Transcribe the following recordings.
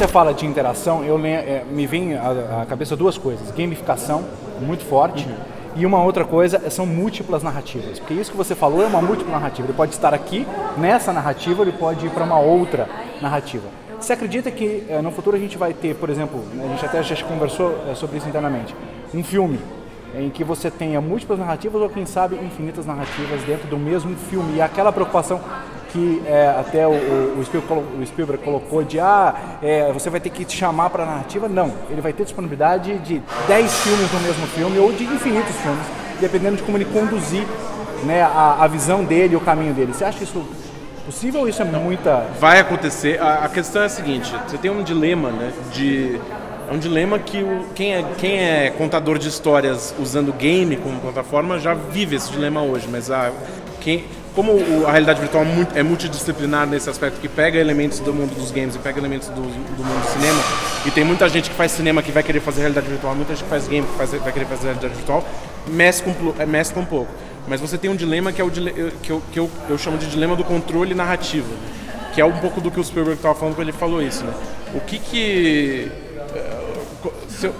você fala de interação, me vem à cabeça duas coisas. Gamificação, muito forte, e uma outra coisa são múltiplas narrativas. Porque isso que você falou é uma múltipla narrativa. Ele pode estar aqui, nessa narrativa, ele pode ir para uma outra narrativa. Você acredita que no futuro a gente vai ter, por exemplo, a gente até já conversou sobre isso internamente, um filme em que você tenha múltiplas narrativas ou, quem sabe, infinitas narrativas dentro do mesmo filme? E aquela preocupação que até o Spielberg colocou de você vai ter que te chamar para a narrativa. Não, ele vai ter disponibilidade de 10 filmes no mesmo filme ou de infinitos filmes, dependendo de como ele conduzir, né, a visão dele, o caminho dele. Você acha isso possível ou isso é muita... Vai acontecer. A questão é a seguinte, você tem um dilema, né, é um dilema que quem é contador de histórias usando game como plataforma já vive esse dilema hoje, mas como a realidade virtual é multidisciplinar nesse aspecto, que pega elementos do mundo dos games e pega elementos do mundo do cinema, e tem muita gente que faz cinema que vai querer fazer realidade virtual, muita gente que faz game que vai querer fazer realidade virtual, mescla um pouco. Mas você tem um dilema que é que eu chamo de dilema do controle narrativo, que é um pouco do que o Spielberg estava falando quando ele falou isso, né?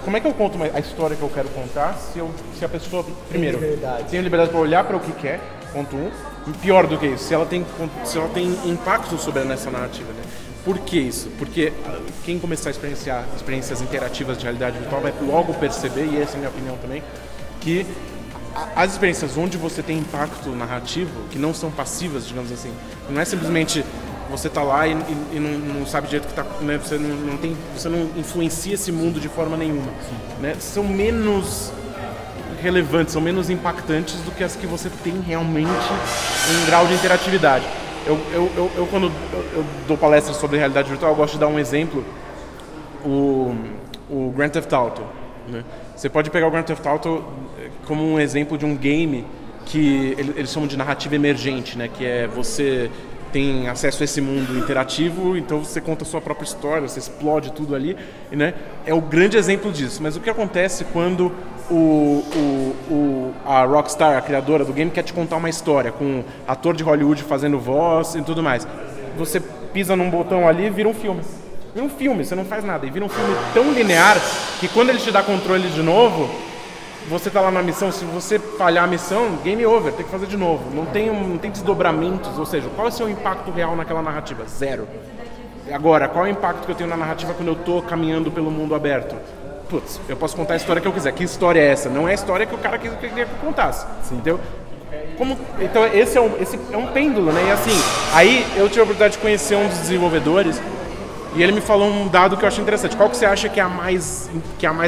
Como é que eu conto a história que eu quero contar se a pessoa, primeiro, tem liberdade para olhar para o que quer, ponto 1, e pior do que isso, se ela tem impacto sobre essa narrativa, né? Por que isso? Porque quem começar a experienciar experiências interativas de realidade virtual vai logo perceber, e essa é a minha opinião também, que as experiências onde você tem impacto narrativo, que não são passivas, digamos assim, não é simplesmente você tá lá e não sabe direito que tá, né? Você não influencia esse mundo de forma nenhuma, né? São menos relevantes, são menos impactantes do que as que você tem realmente um grau de interatividade. Quando eu dou palestras sobre realidade virtual, eu gosto de dar um exemplo, o Grand Theft Auto, né? Você pode pegar o Grand Theft Auto como um exemplo de um game que eles chamam de narrativa emergente, né? Que é você tem acesso a esse mundo interativo, então você conta a sua própria história, você explode tudo ali, né? É o grande exemplo disso. Mas o que acontece quando a Rockstar, a criadora do game, quer te contar uma história com ator de Hollywood fazendo voz e tudo mais? Você pisa num botão ali e vira um filme. Vira um filme, você não faz nada. E vira um filme tão linear que quando ele te dá controle de novo, você tá lá na missão, se você falhar a missão, game over, tem que fazer de novo. Não tem desdobramentos, ou seja, qual é o seu impacto real naquela narrativa? Zero. Agora, qual é o impacto que eu tenho na narrativa quando eu tô caminhando pelo mundo aberto? Putz, eu posso contar a história que eu quiser. Que história é essa? Não é a história que o cara queria que eu contasse. Sim. Entendeu? Então esse é um pêndulo, né? E assim, aí eu tive a oportunidade de conhecer um dos desenvolvedores e ele me falou um dado que eu achei interessante. Qual que você acha que é a mais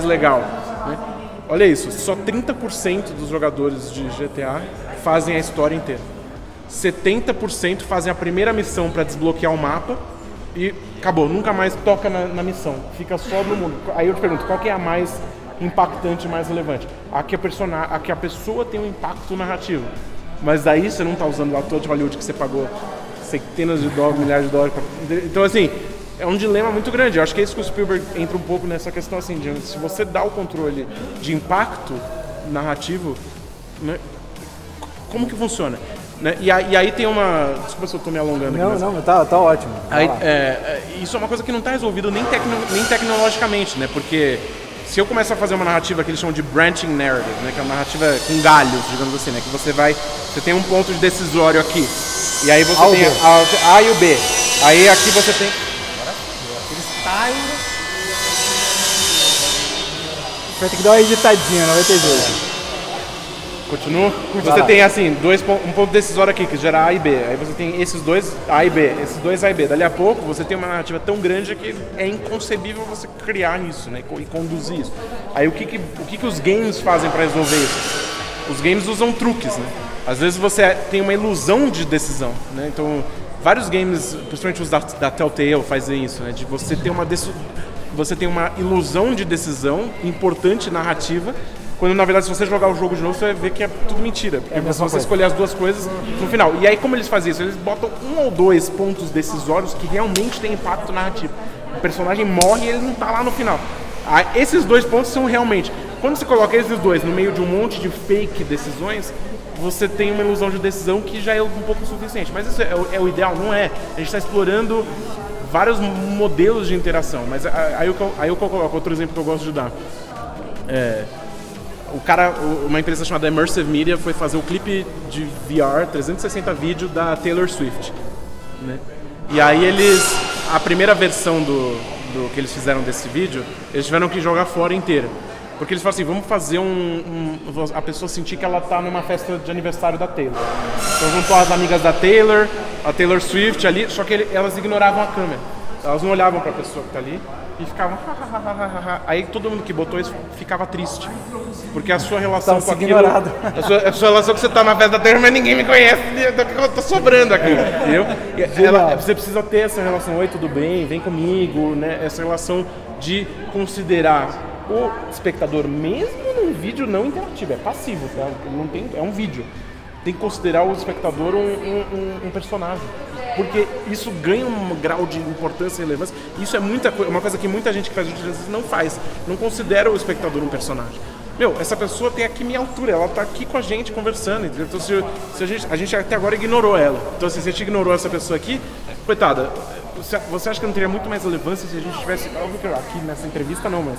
legal, né? Olha isso, só 30% dos jogadores de GTA fazem a história inteira. 70% fazem a primeira missão para desbloquear o mapa e acabou, nunca mais toca na missão, fica só no mundo. Aí eu te pergunto, qual que é a mais impactante, mais relevante? A que a pessoa tem um impacto narrativo. Mas daí você não está usando o ator de Hollywood que você pagou centenas de dólares, milhares de dólares. Então assim, é um dilema muito grande. Eu acho que é isso que o Spielberg entra um pouco nessa questão assim, de se você dá o controle de impacto narrativo, né, como que funciona? Né? E aí tem uma... Desculpa se eu estou me alongando aqui. Não, tá ótimo. Aí, isso é uma coisa que não está resolvido nem tecnologicamente, né? Porque se eu começar a fazer uma narrativa que eles chamam de branching narrative, né? Que é uma narrativa com galhos, digamos assim, né? Que você tem um ponto de decisório aqui, e aí você tem A e o B. Aí aqui você tem... Vai ter que dar uma editadinha, não vai ter jeito. Continua? Você tem assim, um ponto decisório aqui, que gera A e B. Aí você tem esses dois A e B, esses dois A e B. Dali a pouco você tem uma narrativa tão grande que é inconcebível você criar isso, né? E conduzir isso. Aí o que os games fazem para resolver isso? Os games usam truques, né? Às vezes você tem uma ilusão de decisão, né? Então, vários games, principalmente os da Telltale, fazem isso, né? De você ter uma ilusão de decisão importante, narrativa, quando na verdade se você jogar o jogo de novo, você vai ver que é tudo mentira. Porque se você escolher as duas coisas no final. E aí como eles fazem isso? Eles botam 1 ou 2 pontos decisórios que realmente têm impacto narrativo. O personagem morre e ele não tá lá no final. Esses 2 pontos são realmente... Quando você coloca esses 2 no meio de um monte de fake decisões, você tem uma ilusão de decisão que já é um pouco suficiente. Mas isso é o ideal? Não é. A gente está explorando vários modelos de interação, mas aí eu coloco outro exemplo que eu gosto de dar. Uma empresa chamada Immersive Media foi fazer o clipe de VR 360 vídeo da Taylor Swift, né? E aí a primeira versão do que eles fizeram desse vídeo, eles tiveram que jogar fora inteira. Porque eles falaram assim, vamos fazer a pessoa sentir que ela tá numa festa de aniversário da Taylor. Então juntou as amigas da Taylor, a Taylor Swift ali, só que elas ignoravam a câmera. Elas não olhavam pra pessoa que tá ali e ficavam... Aí todo mundo que botou isso ficava triste. Porque a sua relação com aquilo... A sua relação que você tá na festa da Taylor, mas ninguém me conhece, eu tô sobrando aqui, entendeu? Você precisa ter essa relação, oi, tudo bem, vem comigo, né? Essa relação de considerar o espectador, mesmo num vídeo não interativo, é passivo, tá? É um vídeo. Tem que considerar o espectador um personagem. Porque isso ganha um grau de importância e relevância. Isso é uma coisa que muita gente que faz vídeo às vezes não faz. Não considera o espectador um personagem. Essa pessoa tem aqui minha altura, ela tá aqui com a gente conversando. Entendeu? Então se a gente até agora ignorou ela. Então se a gente ignorou essa pessoa aqui, coitada, você acha que não teria muito mais relevância se a gente tivesse... Aqui nessa entrevista não, mas...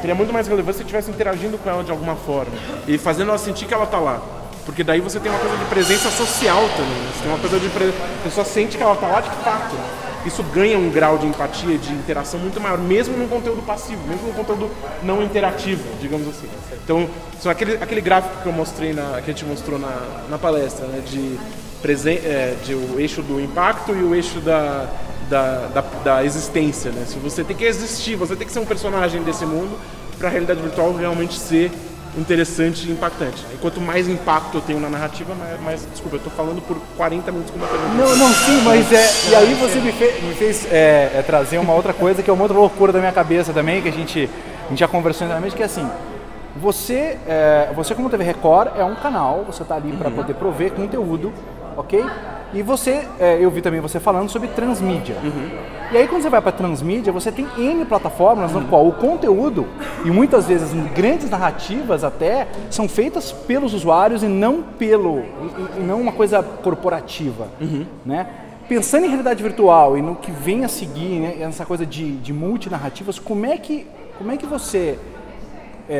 Teria muito mais relevância se estivesse interagindo com ela de alguma forma. E fazendo ela sentir que ela tá lá. Porque daí você tem uma coisa de presença social também. Você tem uma coisa de a pessoa sente que ela tá lá de fato. Isso ganha um grau de empatia, de interação muito maior, mesmo no conteúdo passivo, mesmo no conteúdo não interativo, digamos assim. Então, aquele gráfico que eu mostrei, que a gente mostrou na palestra, né, de o eixo do impacto e o eixo da existência, né? Se você tem que existir, você tem que ser um personagem desse mundo para a realidade virtual realmente ser interessante e impactante. E quanto mais impacto eu tenho na narrativa, mais desculpa, eu estou falando por 40 minutos com uma pergunta. Não, sim, mas e aí você me fez trazer uma outra coisa que é uma outra loucura da minha cabeça também, que a gente já conversou internamente, que é assim, você como TV Record é um canal, você está ali para poder prover conteúdo, ok? E eu vi também você falando sobre transmídia. E aí quando você vai para transmídia, você tem N plataformas no qual o conteúdo, e muitas vezes grandes narrativas até, são feitas pelos usuários e não uma coisa corporativa, né? Pensando em realidade virtual e no que vem a seguir, né, essa coisa de multinarrativas, como é que você,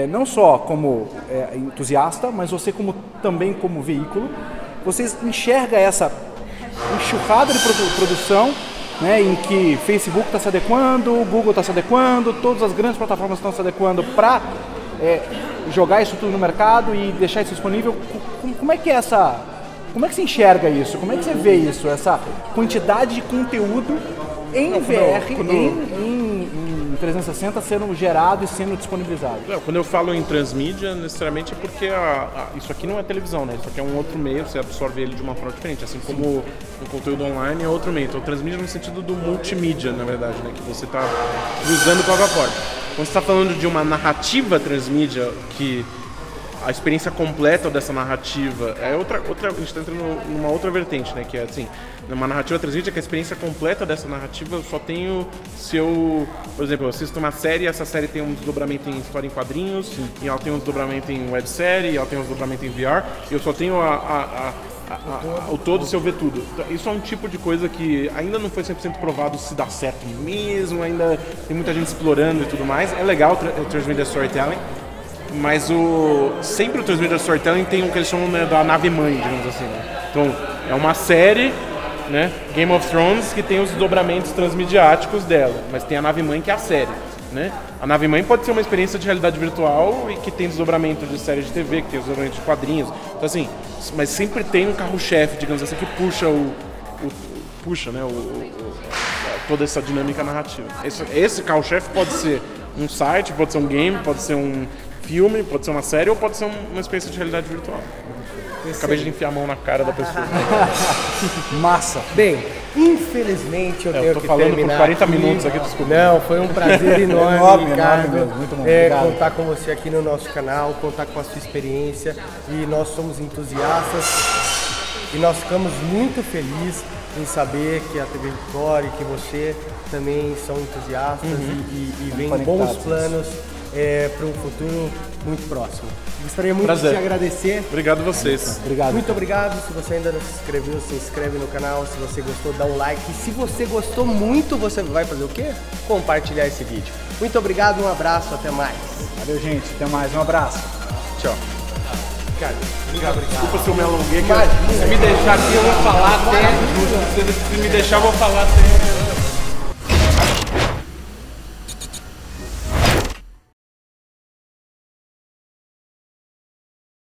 não só como entusiasta, mas você também como veículo, você enxerga essa enxurrada de produção, né, em que Facebook está se adequando, Google está se adequando, todas as grandes plataformas estão se adequando para jogar isso tudo no mercado e deixar isso disponível. Como é que você enxerga isso? Como é que você vê isso? Essa quantidade de conteúdo em VR, em 360 sendo gerado e sendo disponibilizado. Quando eu falo em transmídia, necessariamente é porque isso aqui não é televisão, né? Isso aqui é um outro meio, você absorve ele de uma forma diferente, assim como o conteúdo online é outro meio. Então transmídia no sentido do multimídia, na verdade, né? Que você está usando plataforma. Quando você está falando de uma narrativa transmídia, que a experiência completa dessa narrativa é outra, a gente está entrando numa outra vertente, né? Que é assim, uma narrativa transmídia, que a experiência completa dessa narrativa eu só tenho se eu, por exemplo, eu assisto uma série, essa série tem um desdobramento em história em quadrinhos, e ela tem um desdobramento em websérie, e ela tem um desdobramento em VR, e eu só tenho o todo se eu ver tudo. Isso é um tipo de coisa que ainda não foi 100% provado se dá certo mesmo, ainda tem muita gente explorando e tudo mais. É legal o Transmedia Storytelling, mas sempre o Transmedia Storytelling tem o que eles chamam, né, da nave-mãe, digamos assim, né? Então, é uma série, né, Game of Thrones, que tem os desdobramentos transmediáticos dela, mas tem a nave-mãe que é a série, né? A nave-mãe pode ser uma experiência de realidade virtual e que tem desdobramento de série de TV, que tem desdobramento de quadrinhos, então assim, mas sempre tem um carro-chefe, digamos assim, que puxa toda essa dinâmica narrativa. Esse carro-chefe pode ser um site, pode ser um game, pode ser um filme, pode ser uma série ou pode ser uma experiência de realidade virtual. Acabei de enfiar a mão na cara da pessoa. Massa. Bem, infelizmente eu tenho que terminar. Eu tô falando por 40 minutos aqui, desculpa. Não, foi um prazer enorme, Ricardo, mesmo. Muito bom. contar com você aqui no nosso canal, contar com a sua experiência. E nós somos entusiastas e nós ficamos muito felizes em saber que a TV Record e que você também são entusiastas e veem bons planos para um futuro muito próximo. Gostaria muito Prazer. de te agradecer. Obrigado a vocês. Obrigado. Muito obrigado. Se você ainda não se inscreveu, se inscreve no canal. Se você gostou, dá um like. E se você gostou muito, você vai fazer o quê? Compartilhar esse vídeo. Muito obrigado, um abraço, até mais. Valeu, gente. Até mais. Um abraço. Tchau. Cara, muito obrigado. Desculpa se eu me alonguei, Imagina. se me deixar aqui eu vou falar até. Se me deixar eu vou falar até.